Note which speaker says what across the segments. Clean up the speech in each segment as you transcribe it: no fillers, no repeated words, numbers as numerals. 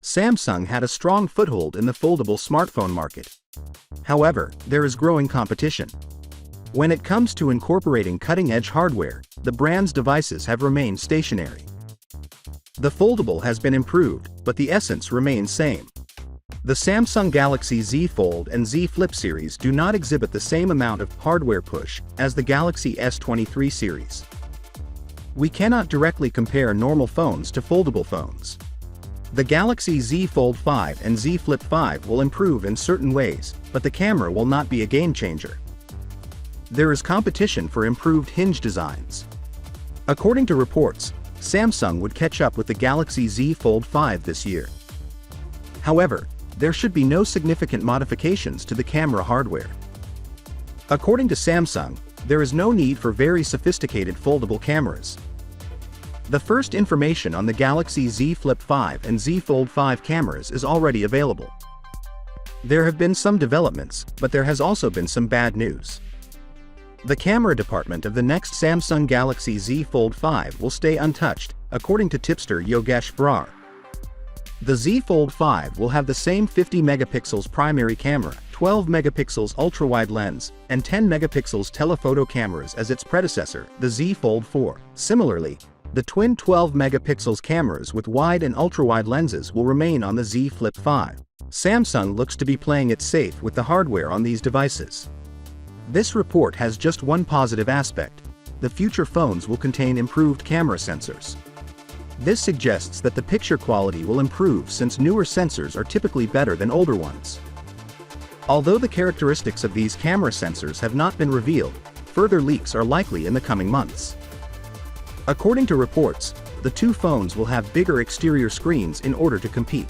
Speaker 1: Samsung had a strong foothold in the foldable smartphone market. However, there is growing competition. When it comes to incorporating cutting-edge hardware, the brand's devices have remained stationary. The foldable has been improved, but the essence remains same. The Samsung Galaxy Z Fold and Z Flip series do not exhibit the same amount of hardware push as the Galaxy S23 series. We cannot directly compare normal phones to foldable phones. The Galaxy Z Fold 5 and Z Flip 5 will improve in certain ways, but the camera will not be a game changer. There is competition for improved hinge designs. According to reports, Samsung would catch up with the Galaxy Z Fold 5 this year. However, there should be no significant modifications to the camera hardware. According to Samsung, there is no need for very sophisticated foldable cameras. The first information on the Galaxy Z Flip 5 and Z Fold 5 cameras is already available. There have been some developments, but there has also been some bad news. The camera department of the next Samsung Galaxy Z Fold 5 will stay untouched, according to tipster Yogesh Brar. The Z Fold 5 will have the same 50 megapixels primary camera, 12 megapixels ultra-wide lens, and 10 megapixels telephoto cameras as its predecessor, the Z Fold 4. Similarly, the twin 12 megapixels cameras with wide and ultra-wide lenses will remain on the Z Flip 5. Samsung looks to be playing it safe with the hardware on these devices. This report has just one positive aspect: the future phones will contain improved camera sensors. This suggests that the picture quality will improve since newer sensors are typically better than older ones. Although the characteristics of these camera sensors have not been revealed, further leaks are likely in the coming months. According to reports, the two phones will have bigger exterior screens in order to compete.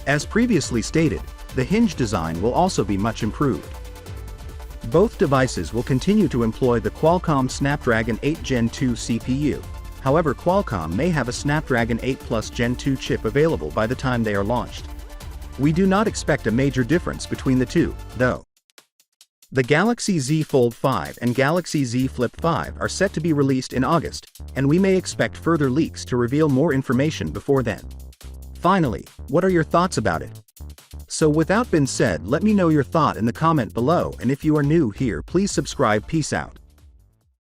Speaker 1: As previously stated, the hinge design will also be much improved. Both devices will continue to employ the Qualcomm Snapdragon 8 Gen 2 CPU. However, Qualcomm may have a Snapdragon 8 Plus Gen 2 chip available by the time they are launched. We do not expect a major difference between the two, though. The Galaxy Z Fold 5 and Galaxy Z Flip 5 are set to be released in August, and we may expect further leaks to reveal more information before then. Finally, what are your thoughts about it? So without being said, let me know your thought in the comment below, and if you are new here, please subscribe. Peace out.